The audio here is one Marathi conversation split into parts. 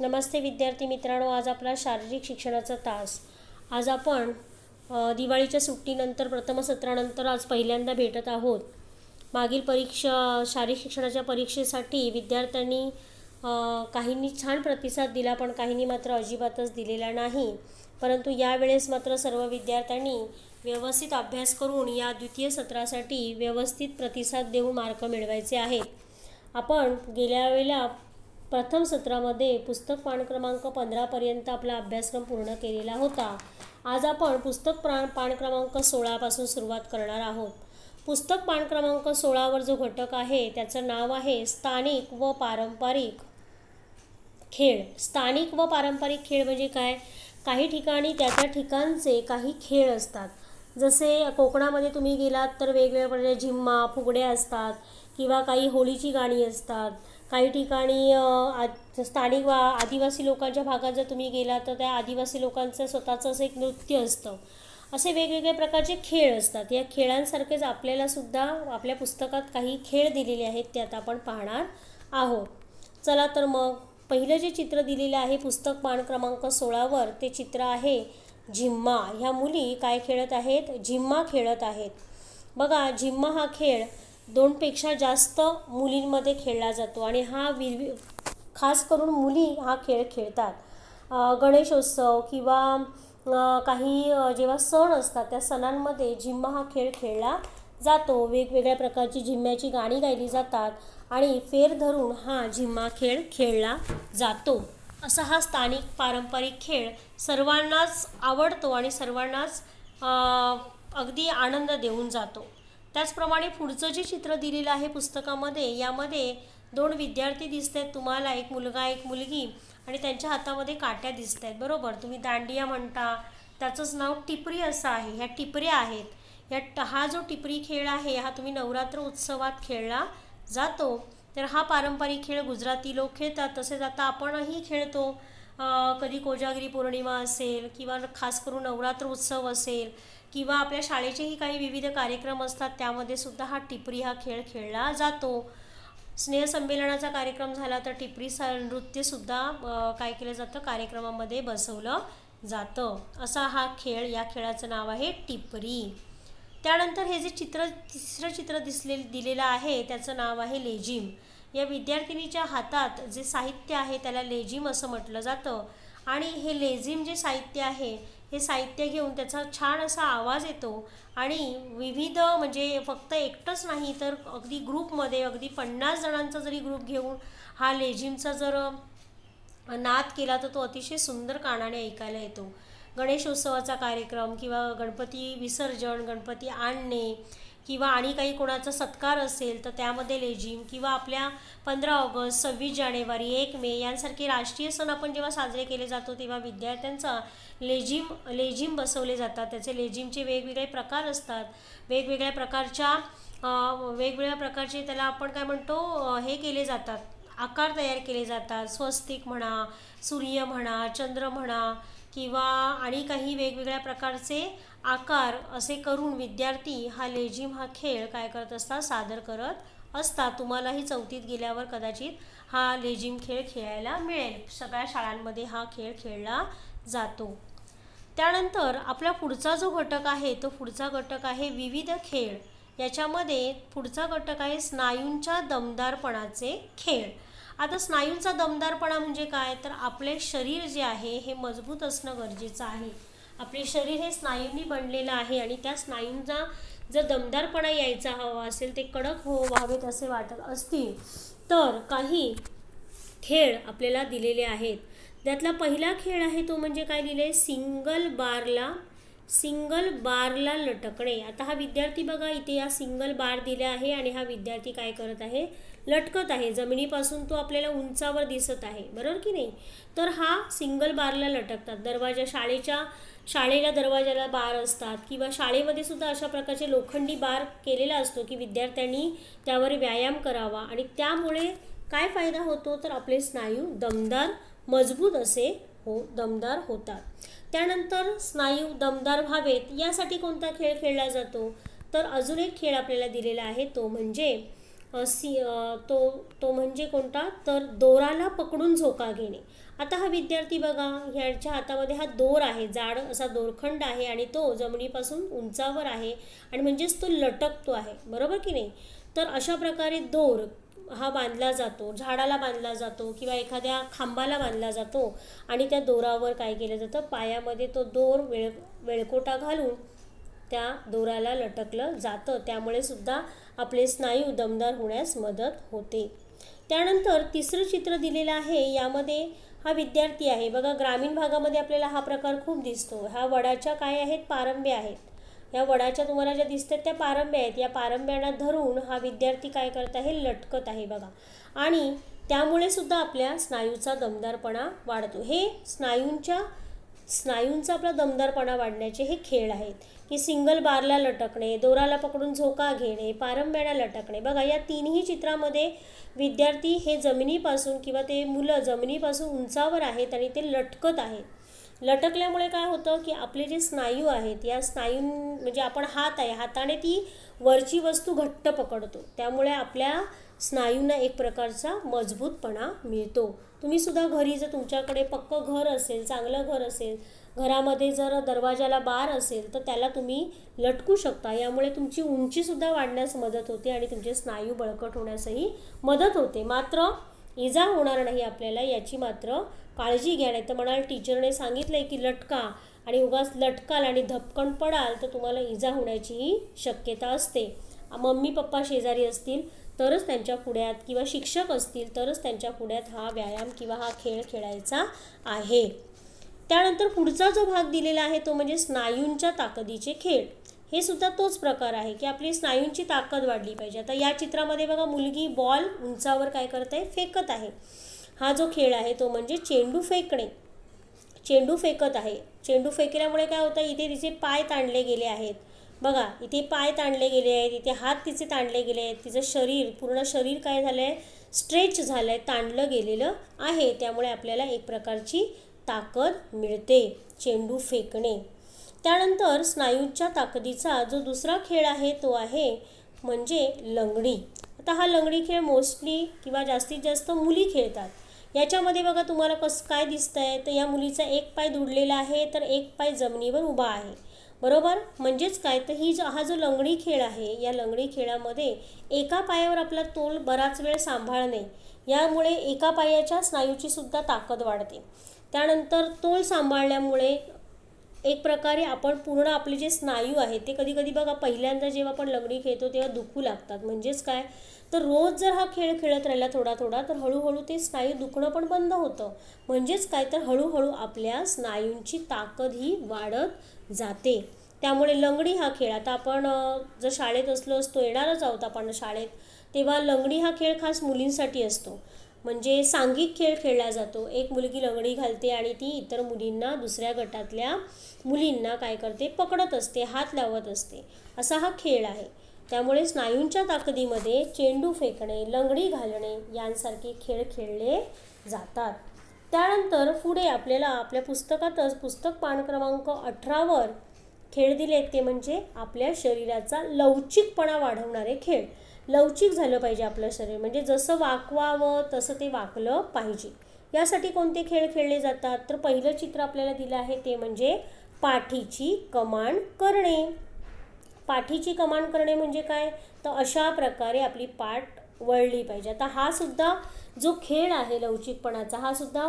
नमस्ते विद्यार्थी मित्रांनो, आज आपला शारीरिक शिक्षणाचा तास. आज आपण दिवाळीच्या सुट्टीनंतर प्रथम सत्रानंतर आज पहिल्यांदा भेटत आहोत. मागील शारीरिक शिक्षणाच्या परीक्षेसाठी विद्यार्थ्यांनी काहींनी छान प्रतिसाद दिला, पण काहींनी मात्र अजिबातच दिलेला नाही. परंतु यावेळेस मात्र सर्व विद्यार्थ्यांनी व्यवस्थित अभ्यास करून या द्वितीय सत्रासाठी व्यवस्थित प्रतिसाद देऊन मार्क मिळवायचे आहेत. आपण गेल्या वेळेला प्रथम सत्रामध्ये पुस्तक पान क्रमांक 15 पर्यंत आपला अभ्यासक्रम पूर्ण केलेला होता. आज आपण पुस्तक पान क्रमांक 16 पासून सुरुवात करणार आहोत. पुस्तक पान क्रमांक 16 वर जो घटक आहे त्याचं नाव आहे स्थानिक व पारंपरिक खेळ. स्थानिक व पारंपरिक खेळ म्हणजे काय? काही ठिकाणी त्या ठिकाणचे काही खेळ असतात. जसे कोकणामध्ये तुम्ही गेलात तर वेगवेगळ्या प्रकारचे झिम्मा, फुगड्या असतात किंवा काही होळीची गाणी असतात. काही ठिकाणी स्थानिक आदिवासी लोकांच्या भागात जर तुम्ही गेलात तर त्या आदिवासी लोकांचं स्वतःचं असं एक नृत्य असतं. असे वेगवेगळ्या प्रकारचे खेळ असतात. या खेळांसारखेच आपल्यालासुद्धा आपल्या पुस्तकात काही खेळ दिलेले आहेत, ते आता आपण पाहणार आहोत. चला तर मग पहिलं जे चित्र दिलेलं आहे पुस्तक पान क्रमांक 16 वर ते चित्र आहे झिम्मा. ह्या मुली काय खेळत आहेत? झिम्मा खेळत आहेत. बघा, झिम्मा हा खेळ 2पेक्षा जास्त मुलींमध्ये खेळला जातो आणि हा खास करून मुली हा खेळ खेळतात. गणेशोत्सव किंवा काही जेव्हा सण असतात त्या सणांमध्ये झिम्मा हा खेळ खेळला जातो. वेगवेगळ्या प्रकारची झिम्म्याची गाणी गायली जातात आणि फेर धरून हा झिम्मा खेळ खेळला जातो. असा हा स्थानिक पारंपरिक खेळ सर्वांनाच आवडतो आणि सर्वांनाच अगदी आनंद देऊन जातो. त्याचप्रमाणे पुढचं जे चित्र दिलेलं आहे पुस्तकामध्ये, यामध्ये 2 विद्यार्थी दिसत आहेत तुम्हाला, एक मुलगा एक मुलगी, आणि त्यांच्या हातामध्ये काट्या दिसत आहेत. बरोबर, तुम्ही दांडिया म्हणता, त्याचंच नाव टिपरी असं आहे. ह्या टिपऱ्या आहेत. हा जो टिपरी खेळ आहे हा तुम्ही नवरात्र उत्सवात खेळला जातो. तर हा पारंपरिक खेळ गुजराती लोक खेळतात. तसेच आता आपणही खेळतो. कधी कोजागिरी पौर्णिमा असेल किंवा खास करून नवरात्र उत्सव असेल किंवा आपल्या शाळेचेही काही विविध कार्यक्रम असतात, त्यामध्ये सुद्धा हा टिपरी हा खेळ खेळला जातो. स्नेहसंमेलनाचा कार्यक्रम झाला तर टिपरी नृत्यसुद्धा काय केलं जातं, कार्यक्रमामध्ये बसवलं जातं. असा हा खेळ, या खेळाचं नाव आहे टिपरी. त्यानंतर हे जे तिसरं चित्र दिलेलं आहे त्याचं नाव आहे लेझिम. या विद्यार्थिनीच्या हातात जे साहित्य आहे त्याला लेझिम असं म्हटलं जातं. आणि हे लेझिम जे साहित्य आहे हे साहित्य घेऊन त्याचा छान असा आवाज येतो आणि विविध म्हणजे फक्त एकटंच नाही तर अगदी ग्रुपमध्ये अगदी 50 जणांचा जरी ग्रुप घेऊन हा लेझिमचा जर नाद केला तर तो अतिशय सुंदर कानाने ऐकायला येतो. गणेशोत्सवाचा कार्यक्रम किंवा गणपती विसर्जन, गणपती आणणे किंवा आणि काही कोणाचा सत्कार असेल तर त्यामध्ये लेझिम, किंवा आपल्या 15 ऑगस्ट, 26 जानेवारी, 1 मे यांसारखे राष्ट्रीय सण आपण जेव्हा साजरे केले जातो तेव्हा विद्यार्थ्यांचा लेझिम बसवले जातात. त्याचे लेझिमचे वेगवेगळे प्रकार असतात. वेगवेगळ्या प्रकारचे त्याला आपण काय म्हणतो, हे केले जातात, आकार तयार केले जातात. स्वस्तिक म्हणा, सूर्य म्हणा, चंद्र म्हणा किंवा आणि काही वेगवेगळ्या प्रकारचे आकार असे करून विद्यार्थी हा लेझिम हा खेळ काय करत असतात, सादर करत असतात. तुम्हालाही 4थीत गेल्यावर कदाचित हा लेझिम खेळ खेळायला मिळेल. सगळ्या शाळांमध्ये हा खेळ खेळला जातो. त्यानंतर आपला पुढचा जो घटक आहे तो पुढचा घटक आहे विविध खेळ. याच्यामध्ये पुढचा घटक आहे स्नायूंच्या दमदारपणाचे खेळ. आता स्नायूंचा दमदारपणा म्हणजे काय, तर आपले शरीर जे आहे हे मजबूत असणं गरजेचं आहे. आपले शरीर हे स्नायूंनी बनलेलं आहे आणि त्या स्नायूंचा जर दमदारपणा यायचा हवा असेल, ते कडक व्हावेत असे वाटत असतील तर काही खेळ आपल्याला दिलेले आहेत. त्यातला पहिला खेळ आहे तो म्हणजे काय दिले, सिंगल बारला लटकणे. आता हा विद्यार्थी बघा, इथे या सिंगल बार दिले आहे आणि हा विद्यार्थी काय करत आहे, लटकत आहे. जमिनीपासून तो आपल्याला उंचावर दिसत आहे, बरोबर की नाही. तर हा सिंगल बारला लटकतात. शाळेला दरवाजाला बार असतात किंवा शाळेमध्ये सुद्धा अशा प्रकारचे लोखंडी बार केलेला असतो की विद्यार्थ्यांनी त्यावर व्यायाम करावा आणि त्यामुळे काय फायदा होतो, तर आपले स्नायू दमदार मजबूत असे दमदार होतात. त्यानंतर स्नायू दमदार व्हावेत यासाठी कोणता खेळ खेळला जातो, तर अजून एक खेळ आपल्याला दिलेला आहे तो म्हणजे तो म्हणजे कोणता, तर दोराला पकडून झोका घेणे. आता हा विद्यार्थी बघा, ह्याच्या हातामध्ये हा दोर आहे, जाड असा दोरखंड आहे आणि तो जमिनीपासून उंचावर आहे आणि म्हणजेच तो लटकतो आहे, बरोबर की नाही. तर अशा प्रकारे दोर हा बांधला जातो, झाडाला बांधला जातो किंवा एखाद्या खांबाला बांधला जातो आणि त्या दोरावर काय केलं जातं, पायामध्ये तो दोर वेळकोटा घालून त्या दोराला लटकलं जातं. त्यामुळे सुद्धा आपले स्नायू दमदार होण्यास मदत होते. त्यानंतर तिसरं चित्र दिलेलं आहे, यामध्ये हा विद्यार्थी आहे बघा. ग्रामीण भागामध्ये आपल्याला हा प्रकार खूप दिसतो. ह्या वडाच्या काय आहेत, पारंब्या आहेत. या वडाच्या तुम्हाला ज्या दिसतात त्या पारंब्या आहेत. या पारंब्यांना धरून हा विद्यार्थी काय करत आहे, लटकत आहे बघा. आणि त्यामुळे सुद्धा आपल्या स्नायूचा दमदारपणा वाढतो. हे स्नायूंचा आपला दमदारपणा वाढण्याचे हे खेळ आहेत की सिंगल बारला लटकणे, दोराला पकडून झोका घेणे, पारंब्याला लटकणे. बघा या तिन्ही चित्रामध्ये विद्यार्थी हे जमिनीपासून किंवा ते मुलं जमिनीपासून उंचावर आहेत आणि ते लटकत आहेत. लटकल्यामुळे काय होतं की आपले जे स्नायू आहेत, या स्नायू म्हणजे आपण हात आहे, हाताने ती वरची वस्तू घट्ट पकडतो. त्यामुळे आपल्या स्नायूंना एक प्रकारचा मजबूतपणा मिळतो. तुम्ही सुद्धा घरी जर तुमच्याकडे पक्कं घर असेल, चांगलं घर असेल, घरामध्ये जर दरवाजाला बार असेल तर त्याला तुम्ही लटकू शकता. यामुळे तुमची उंचीसुद्धा वाढण्यास मदत होते आणि तुमचे स्नायू बळकट होण्यासही मदत होते. मात्र इजा होणार नाही आपल्याला याची मात्र काळजी घ्या. नाही तर म्हणाल टीचरने सांगितलं आहे की लटका आणि उगाच लटकाल आणि धपकन पडाल तर तुम्हाला इजा होण्याचीही शक्यता असते. मम्मी पप्पा शेजारी असतील तरच त्यांच्या पुढ्यात किंवा शिक्षक असतील तरच त्यांच्या पुढ्यात हा व्यायाम किंवा हा खेळ खेळायचा आहे. त्यानंतर पुढचा जो भाग दिलेला आहे तो म्हणजे स्नायूंच्या ताकदीचे खेळ. हे सुद्धा तोच प्रकार आहे की आपली स्नायूंची ताकद वाढली पाहिजे. आता या चित्रामध्ये बघा मुलगी बॉल उंचावर काय करत आहे, फेकत आहे. हा जो खेळ आहे तो म्हणजे चेंडू फेकणे. चेंडू फेकत आहे. चेंडू फेकल्यामुळे काय होतं, इथे तिचे पाय ताणले गेले आहेत बघा. इथे पाय ताणले गेले आहेत, इथे हात तिचे ताणले गेले आहेत. तिचं शरीर, पूर्ण शरीर काय झालं आहे, स्ट्रेच झालं आहे, ताणलं गेलेलं आहे. त्यामुळे आपल्याला एक प्रकारची ताकद मिळते चेंडू फेकणे. त्यानंतर स्नायूंच्या ताकदीचा जो दुसरा खेळ आहे तो आहे म्हणजे लंगडी. आता हा लंगडी खेळ मोस्टली किंवा जास्तीत जास्त मुली खेळतात. याच्यामध्ये बघा तुम्हाला कसं काय दिसतं आहे, तर या मुलीचा एक पाय दुडलेला आहे तर एक पाय जमिनीवर उभा आहे, बरोबर. म्हणजेच काय तर हा जो लंगडी खेळ आहे, या लंगडी खेळामध्ये एका पायावर आपला तोल बराच वेळ सांभाळणे, यामुळे एका पायाच्या स्नायूची सुद्धा ताकद वाढते. त्यानंतर तोल सांभाळल्यामुळे एक प्रकारे आपण पूर्ण आपले जे स्नायू आहेत ते कधी कधी बघा पहिल्यांदा जेव्हा आपण लंगडी खेळतो तेव्हा दुखू लागतात. म्हणजेच काय तर रोज जर हा खेळ खेळत राहिला थोडा थोडा तर हळूहळू ते स्नायू दुखणं पण बंद होतं. म्हणजेच काय तर हळूहळू आपल्या स्नायूंची ताकद ही वाढत जाते. त्यामुळे लंगडी हा खेळ, आता आपण जर शाळेत असतो येणारच आहोत आपण शाळेत, तेव्हा लंगडी हा खेळ खास मुलींसाठी असतो. म्हणजे सांघिक खेळ खेळला जातो. एक मुलगी लंगडी घालते आणि ती इतर मुलींना, दुसऱ्या गटातल्या मुलींना काय करते, पकडत असते, हात लावत असते. असा हा खेळ आहे. त्यामुळे स्नायूंच्या ताकदीमध्ये चेंडू फेकणे, लंगडी घालणे यांसारखे खेळ खेळले जातात. त्यानंतर पुढे आपल्याला आपल्या पुस्तकातच पुस्तक पान क्रमांक 18 खेळ दिलेत ते म्हणजे आपल्या शरीराचा लवचिकपणा वाढवणारे खेळ. लवचिक झालं पाहिजे आपलं शरीर, म्हणजे जसं वाकवावं तसं ते वाकलं पाहिजे. यासाठी कोणते खेळ खेळले जातात, तर पहिलं चित्र आपल्याला दिलं आहे ते म्हणजे पाठीची कमान करणे. पाठीची कमान करणे म्हणजे काय, तर अशा प्रकारे आपली पाठ वळली पाहिजे. आता हा सुद्धा जो खेळ आहे लवचिकपणाचा, हा सुद्धा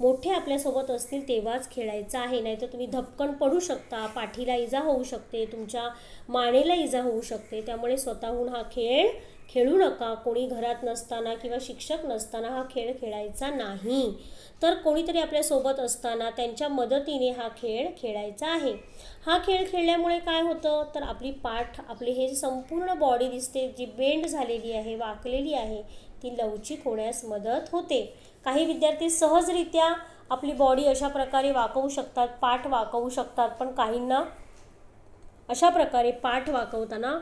मोठे आपल्यासोबत असतील तेव्हाच खेळायचा आहे. नाहीतर तुम्ही धपकन पडू शकता, पाठीला इजा होऊ शकते, तुमच्या मानेला इजा होऊ शकते. त्यामुळे स्वतःहून हा खेळ खेळू नका. कोणी घरात नसताना किंवा शिक्षक नसताना हा खेळ खेळायचा नाही. तर कोणीतरी आपल्यासोबत असताना त्यांच्या मदतीने हा खेळ खेळायचा आहे. हा खेळ खेळल्यामुळे काय होतं, तर आपली पाठ, आपली हे संपूर्ण बॉडी दिसते जी बेंड झालेली आहे, वाकलेली आहे, ती लवचिक होण्यास मदत होते. काही विद्यार्थी सहजरित्या आपली बॉडी अशा प्रकारे वाकवू शकतात, पाठ वाकवू शकतात, पण काहींना अशा प्रकारे पाठ वाकवताना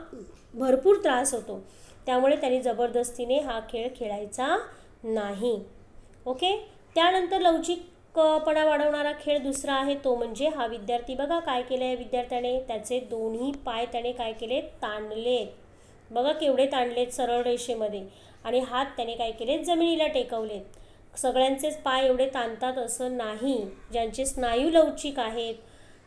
भरपूर त्रास होतो. त्यामुळे त्यांनी जबरदस्तीने हा खेळ खेळायचा नाही. ओके. त्यानंतर लवचिकपणा वाढवणारा खेळ दुसरा आहे तो म्हणजे हा विद्यार्थी बघा काय केलं आहे विद्यार्थ्याने, त्याचे दोन्ही पाय त्याने काय केले, ताणले. बघा केवढे ताणलेत सरळ रेषेमध्ये, आणि हात त्याने काय केलेत, जमिनीला टेकवलेत. सगळ्यांचेच पाय एवढे ताणतात असं नाही, ज्यांचे स्नायू लवचिक आहेत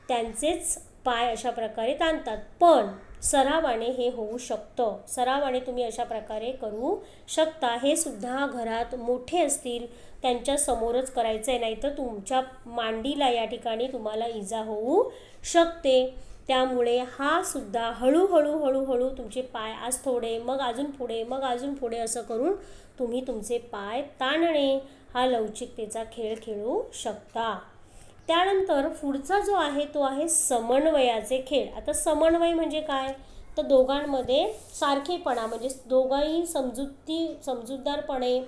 त्यांचेच पाय अशा प्रकारे ताणतात. पण सरावाने हे होऊ शकतं, सरावाने तुम्ही अशा प्रकारे करू शकता. हे सुद्धा घरात मोठे असतील त्यांच्या समोरच करायचं आहे, नाहीतर तुमच्या मांडीला या ठिकाणी तुम्हाला इजा होऊ शकते. त्यामुळे हा सुद्धा हळूहळू हळूहळू तुमचे पाय आज थोडे, मग अजून पुढे, मग अजून पुढे असं करून तुम्ही तुमचे पाय ताणणे हा लवचिकतेचा खेळ खेळू शकता. त्यानंतर पुढचा जो आहे तो आहे समन्वयाचे खेळ. आता समन्वय म्हणजे काय, तर दोघांमध्ये सारखेपणा, म्हणजे दोघंही समजूतदारपणे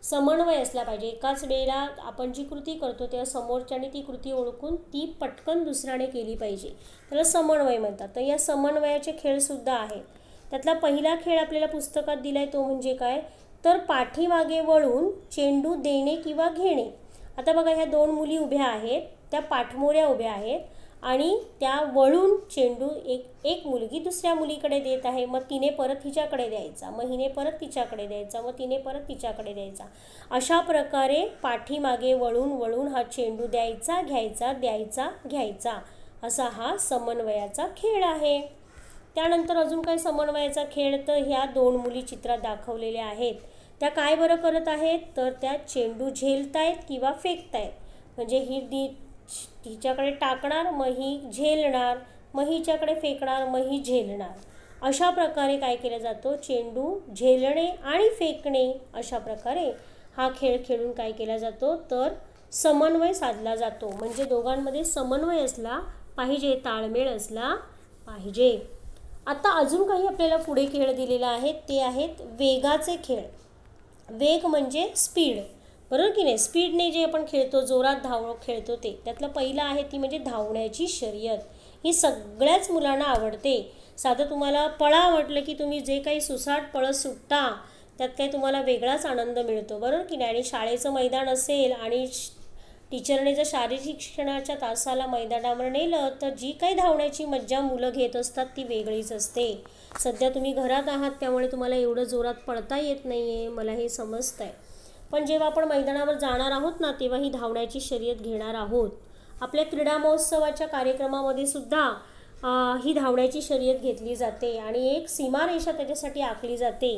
समन्वय असला पाहिजे. एकाच वेळेला आपण जी कृती करतो तेव्हा समोरच्याने ती कृती ओळखून ती पटकन दुसऱ्याने केली पाहिजे, त्याला समन्वय म्हणतात. तर या समन्वयाचे खेळसुद्धा आहेत. त्यातला पहिला खेळ आपल्याला पुस्तकात दिला आहे तो म्हणजे काय, तर पाठीमागे वळून चेंडू देणे किंवा घेणे. आता बघा ह्या दोन मुली उभ्या आहेत, त्या पाठमोऱ्या उभ्या आहेत आणि त्या वळून चेंडू एक मुलगी दुसऱ्या मुलीकडे देत आहे. मग तिने परत हिच्याकडे द्यायचा, मग हिने परत तिच्याकडे द्यायचा, मग तिने परत तिच्याकडे द्यायचा. अशा प्रकारे पाठीमागे वळून वळून हा चेंडू द्यायचा घ्यायचा द्यायचा घ्यायचा असा हा समन्वयाचा खेळ आहे. त्यानंतर अजून काय समन्वयाचा खेळ, तर ह्या दोन मुली चित्रात दाखवलेल्या आहेत त्या काय बरं करत आहेत, तर त्या चेंडू झेलतायत किंवा फेकतायत. म्हणजे ही हिच्याकडे टाकणार, मग ही झेलणार, मग हिच्याकडे फेकणार, मग ही झेलणार. अशा प्रकारे काय केलं जातो, चेंडू झेलणे आणि फेकणे अशा प्रकारे हा खेळ खेळून काय केला जातो, तर समन्वय साधला जातो. म्हणजे दोघांमध्ये समन्वय असला पाहिजे, ताळमेळ असला पाहिजे. आता अजून काही आपल्याला पुढे खेळ दिलेला आहे ते आहेत वेगाचे खेळ. वेग म्हणजे स्पीड, बरोबर की नाही. स्पीडने जे आपण खेळतो, जोरात खेळतो ते, त्यातलं पहिलं आहे ती म्हणजे धावण्याची शर्यत. ही सगळ्याच मुलांना आवडते. साधं तुम्हाला पळा म्हटलं की तुम्ही जे काही सुसाट पळत सुटता त्यात काही तुम्हाला वेगळाच आनंद मिळतो, बरोबर की नाही. आणि शाळेचं मैदान असेल आणि टीचरने जर शारीरिक शिक्षणाच्या तासाला मैदानावर नेलं तर जी काही धावण्याची मज्जा मुलं घेत असतात ती वेगळीच असते. सध्या तुम्ही घरात आहात त्यामुळे तुम्हाला एवढं जोरात पळता येत नाही आहे, मला हे समजतं आहे. पण जेव्हा आपण मैदानावर जाणार आहोत ना तेव्हा ही धावण्याची शर्यत घेणार आहोत. आपल्या क्रीडा महोत्सवाच्या कार्यक्रमामध्ये सुद्धा ही धावण्याची शर्यत घेतली जाते आणि एक सीमारेषा त्याच्यासाठी आखली जाते.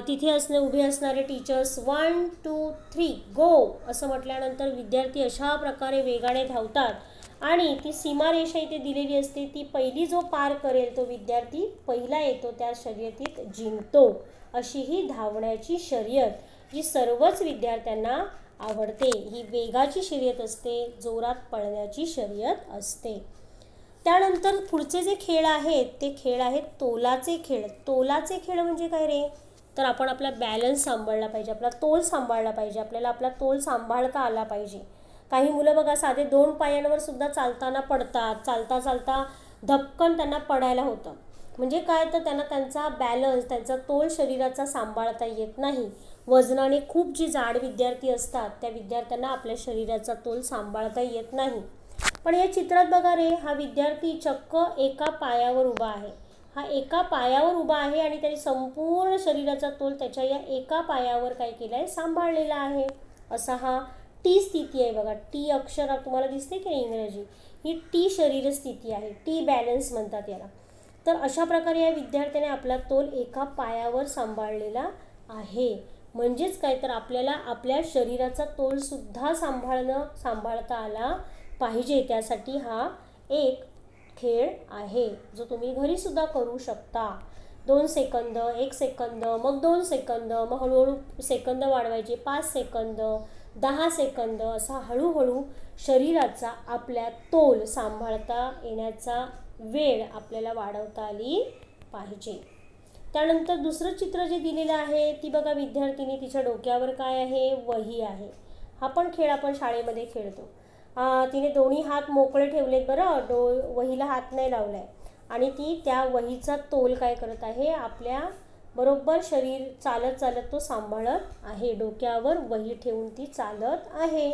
तिथे उभे असणारे टीचर्स 1 2 3 गो असं म्हटल्यानंतर विद्यार्थी अशा प्रकारे वेगाने धावतात आणि ती सीमारेषा इथे दिलेली असते. ती पहिली जो पार करेल तो विद्यार्थी पहिला येतो, त्या शर्यतीत जिंकतो. अशी ही धावण्याची शर्यत जी सर्वच विद्यार्थ्यांना आवडते. ही वेगाची शर्यत असते, जोरात पळण्याची शर्यत असते. त्यानंतर पुढचे जे खेळ आहेत ते खेळ आहेत तोलाचे खेळ. तोलाचे खेळ म्हणजे काय रे, तर आपण आपला बॅलन्स सांभाळला पाहिजे, आपला तोल सांभाळला पाहिजे, आपल्याला आपला तोल सांभाळता आला पाहिजे. काही मुलं बघा साधे 2 पायांवर सुद्धा चालताना पडतात, चालता चालता धपकन त्यांना पडायला होतं. म्हणजे काय, तर त्यांना त्यांचा बॅलन्स, त्यांचा तोल शरीराचा सांभाळता येत नाही. वजनाने खूप जी जाड विद्यार्थी असतात त्या विद्यार्थ्यांना आपल्या शरीराचा तोल सांभाळता येत नाही. पण या चित्रात बघा रे, हा विद्यार्थी चक्क एका पायावर उभा आहे. हा एका पायावर उभा आहे आणि त्याने संपूर्ण शरीराचा तोल त्याच्या या एका पायावर काय केला आहे, सांभाळलेला आहे. असा हा टी स्थिती आहे बघा. टी अक्षर तुम्हाला दिसते की इंग्रजी, ही टी शरीर स्थिती आहे, टी बॅलन्स म्हणतात याला. तर अशा प्रकारे या विद्यार्थ्याने आपला तोल एका पायावर सांभाळलेला आहे. म्हणजेच काय, तर आपल्याला आपल्या शरीराचा तोलसुद्धा सांभाळता आला पाहिजे. त्यासाठी हा एक खेळ आहे जो तुम्ही घरीसुद्धा करू शकता. 2 सेकंद, 1 सेकंद, मग 2 सेकंद, मग हळूहळू सेकंद वाढवायचे, 5 सेकंद, 10 सेकंद, असा हळूहळू शरीराचा आपल्या तोल सांभाळता येण्याचा वेळ आपल्याला वाढवता आली पाहिजे. त्यानंतर दुसरं चित्र जे दिलेलं आहे ती बघा, विद्यार्थिनी तिच्या डोक्यावर काय आहे, वही आहे. हा पण खेळ आपण शाळेमध्ये खेळतो. तिने दोन्ही हात मोकळे ठेवलेत बरं, वहीला हात नाही लावलाय आणि ती त्या वहीचा तोल काय करत आहे, आपल्या बरोबर शरीर चालत चालत तो सांभाळत आहे. डोक्यावर वही ठेवून ती चालत आहे.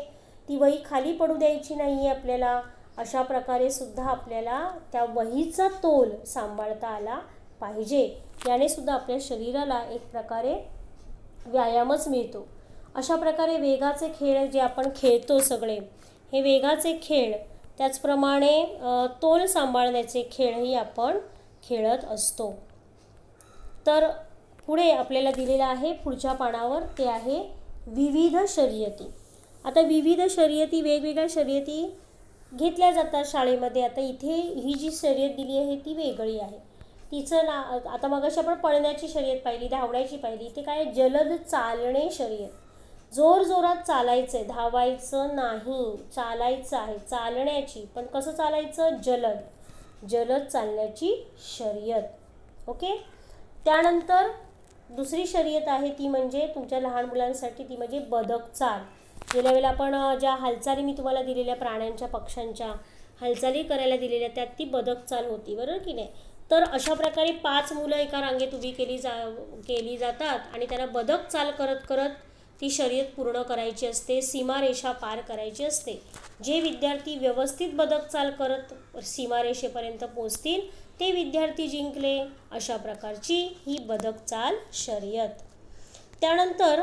ती वही खाली पडू द्यायची नाही आहे आपल्याला. अशा प्रकारे सुद्धा आपल्याला त्या वहीचा तोल सांभाळता आला पाहिजे. याने सुद्धा आपल्या शरीराला एक प्रकारे व्यायामच मिळतो. अशा प्रकारे वेगाचे खेळ जे आपण खेळतो सगळे, हे वेगाचे खेळ, त्याचप्रमाणे तोल सांभाळण्याचे खेळही आपण खेळत असतो. तर पुढे आपल्याला दिलेलं आहे पुढच्या पानावर, ते आहे विविध शर्यती. आता विविध शर्यती, वेगवेगळ्या शर्यती घेतल्या जातात शाळेमध्ये. आता इथे ही जी शर्यत दिली आहे ती वेगळी आहे. तिचं आता मगाशी आपण पळण्याची शर्यत पाहिली, धावण्याची पाहिली. इथे काय, जलद चालणे शर्यत. जोर जोरात चालायचं आहे, धावायचं नाही, चालायचं आहे, चालण्याची. पण कसं चालायचं, जलद चालण्याची शर्यत. ओके. त्यानंतर दुसरी शर्यत आहे ती म्हणजे तुमच्या लहान मुलांसाठी, ती म्हणजे बदक चाल. गेल्या वेळेला आपण ज्या हालचाली मी तुम्हाला दिलेल्या प्राण्यांच्या, पक्ष्यांच्या हालचाली करायला दिलेल्या, त्यात ती बदक चाल होती, बरोबर की नाही. तर अशा प्रकारे 5 मुलं एका रांगेत उभी केली जातात आणि त्यांना बदक चाल करत करत ती शर्यत पूर्ण करायची असते, सीमारेषा पार करायची असते. जे विद्यार्थी व्यवस्थित बदक चाल करत सीमारेषेपर्यंत पोहोचतील ते विद्यार्थी जिंकले. अशा प्रकारची ही बदक चाल शर्यत. त्यानंतर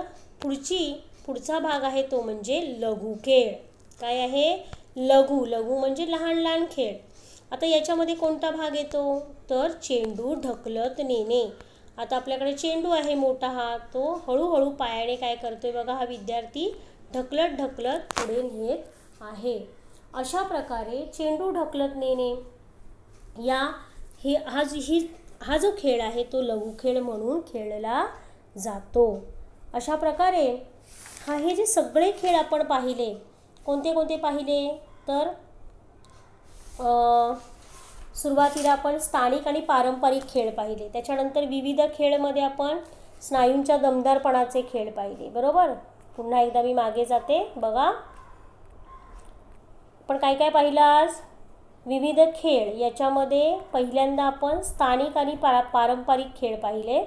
पुढचा भाग आहे तो म्हणजे लघु खेळ. काय आहे, लघु म्हणजे लहान लहान खेळ. आता याच्यामध्ये कोणता भाग येतो, तर चेंडू ढकलत नेणे. आता आपल्याकडे चेंडू आहे मोठा हा, तो हळूहळू पायाने काय करतोय बघा, हा विद्यार्थी ढकलत पुढे नेत आहे. अशा प्रकारे चेंडू ढकलत नेणे हा जो खेळ आहे तो लघु खेळ म्हणून खेळला जातो. अशा प्रकारे हे जे सगळे खेळ आपण पाहिले, कोणते कोणते पाहिले, तर सुरुवातीला आपण स्थानिक आणि पारंपरिक खेळ पाहिले. त्याच्यानंतर विविध खेळमध्ये आपण स्नायूंच्या दमदारपणाचे खेळ पाहिले, बरोबर. पुन्हा एकदा मी मागे जाते बघा. आपण काय काय पाहिलं आज, विविध खेळ. याच्यामध्ये पहिल्यांदा आपण स्थानिक आणि पारंपरिक खेळ पाहिले.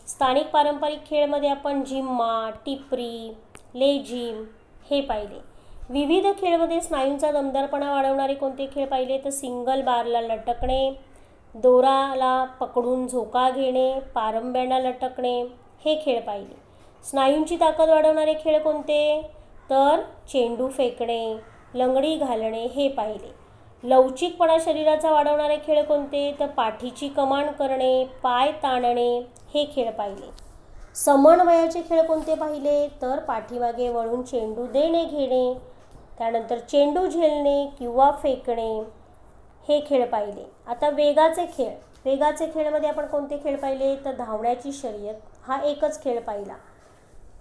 स्थानिक पारंपरिक खेळमध्ये आपण झिम्मा, टिपरी, लेझिम हे पाहिले. विविध खेळमध्ये स्नायूंचा दमदारपणा वाढवणारे कोणते खेळ पाहिले, तर सिंगल बारला लटकणे, दोराला पकडून झोका घेणे, पारंब्यांना लटकणे हे खेळ पाहिले. स्नायूंची ताकद वाढवणारे खेळ कोणते, तर चेंडू फेकणे, लंगडी घालणे हे पाहिले. लवचिकपणा शरीराचा वाढवणारे खेळ कोणते, तर पाठीची कमान करणे, पाय ताणणे हे खेळ पाहिले. समन्वयाचे खेळ कोणते पाहिले, तर पाठीमागे वळून चेंडू देणे घेणे, त्यानंतर चेंडू झेलणे किंवा फेकणे हे खेळ पाहिले. आता वेगाचे खेळमध्ये आपण कोणते खेळ पाहिले, तर धावण्याची शर्यत हा एकच खेळ पाहिला.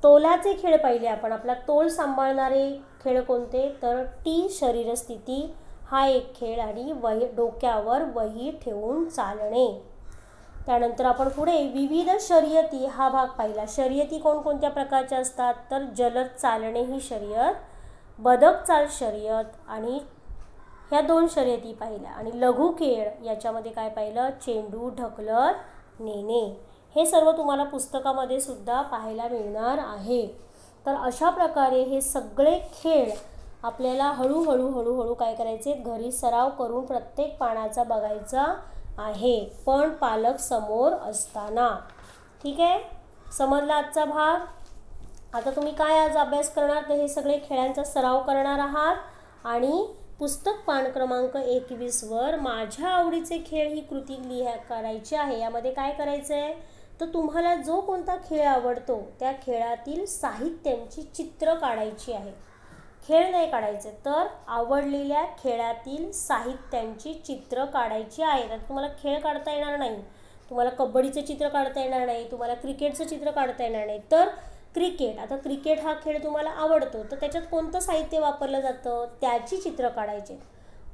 तोलाचे खेळ पाहिले आपण. आपला तोल सांभाळणारे खेळ कोणते, तर टी शरीरस्थिती हा एक खेळ आणि डोक्यावर वही ठेवून चालणे. त्यानंतर आपण पुढे विविध शर्यती हा भाग पाहिला. शर्यती कोणकोणत्या प्रकारच्या असतात, तर जलद चालणे ही शर्यत, बदक चाल शर्यत आणि ह्या 2 शर्यती पाहिल्या. आणि लघु खेळ याच्यामध्ये काय पाहिलं, चेंडू ढकलत नेणे. हे सर्व तुम्हाला पुस्तकामध्ये सुद्धा पाहायला मिळणार आहे. तर अशा प्रकारे हे सगळे खेळ आपल्याला हळूहळू काय करायचे, घरी सराव करून प्रत्येक पानाचा बघायचा आहे, पण पालक समोर असताना. ठीक आहे, समजला आजचा भाग. आता तुम्ही काय आज अभ्यास करणार, तर हे सगळे खेळांचा सराव करणार आहात आणि पुस्तक पान क्रमांक 21 वर माझ्या आवडीचे खेळ ही कृती करायची आहे. यामध्ये काय करायचं आहे, तर तुम्हाला जो कोणता खेळ आवडतो त्या खेळातील साहित्यांची चित्र काढायची आहे. खेळ नाही काढायचे, तर आवडलेल्या खेळातील साहित्यांची चित्र काढायची आहेत. आता तुम्हाला खेळ काढता येणार नाही, तुम्हाला कबड्डीचं चित्र काढता येणार नाही, तुम्हाला क्रिकेटचं चित्र काढता येणार नाही, तर क्रिकेट हा खेळ तुम्हाला आवडतो, तर त्याच्यात कोणतं साहित्य वापरलं जातं त्याची चित्र काढायचे.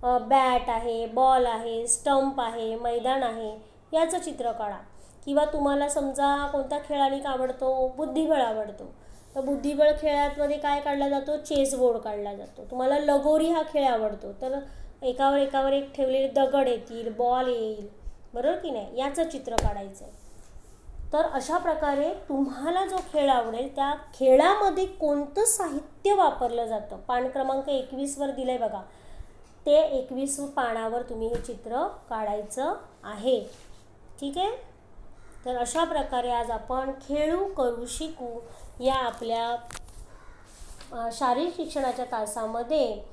बॅट आहे, बॉल आहे, स्टंप आहे, मैदान आहे, याचं चित्र काढा. किंवा तुम्हाला समजा कोणता खेळ आणि आवडतो, बुद्धिबळ आवडतो, तर बुद्धिबळ खेळामध्ये काय काढला जातो, चेस बोर्ड काढला जातो. तुम्हाला लगोरी हा खेळ आवडतो, तर एकावर एक ठेवलेले दगड येतील, बॉल येईल, बरोबर की नाही, याचं चित्र काढायचं. तर अशा प्रकारे तुम्हाला जो खेळ आवडेल त्या खेळामध्ये कोणतं साहित्य वापरलं जातं, पान क्रमांक 21 वर दिलंय बघा, ते 21 पानावर तुम्ही हे चित्र काढायचं आहे. ठीक आहे. तर अशा प्रकारे आज आपण खेळू करू शिकू या आपल्या शारीरिक शिक्षणाच्या तासामध्ये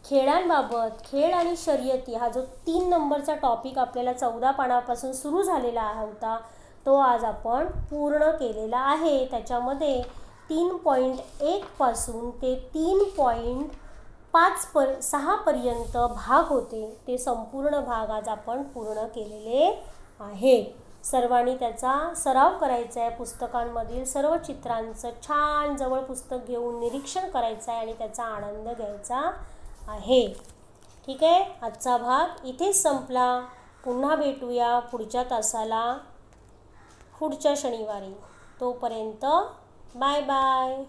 खेळांबाबत खेळ आणि शर्यती हा जो 3 नंबरचा टॉपिक आपल्याला 14 पानापासून सुरू झालेला होता तो आज आपण पूर्ण केलेला आहे। त्याच्यामध्ये 3.1 पासून ते 3.6 पर्यंत भाग होते, ते संपूर्ण भाग आज आपण पूर्ण केलेले आहे। सर्वांनी त्याचा सराव करायचा आहे। पुस्तकांमधील सर्व चित्रांचं छान जवळ पुस्तक घेऊन निरीक्षण करायचं आहे आणि त्याचा आनंद घ्यायचा आहे। ठीक आहे, आजचा भाग इथेच संपला। पुन्हा भेटूया पुढच्या तासाला पुढच्या शनिवारी। तोपर्यंत बाय बाय।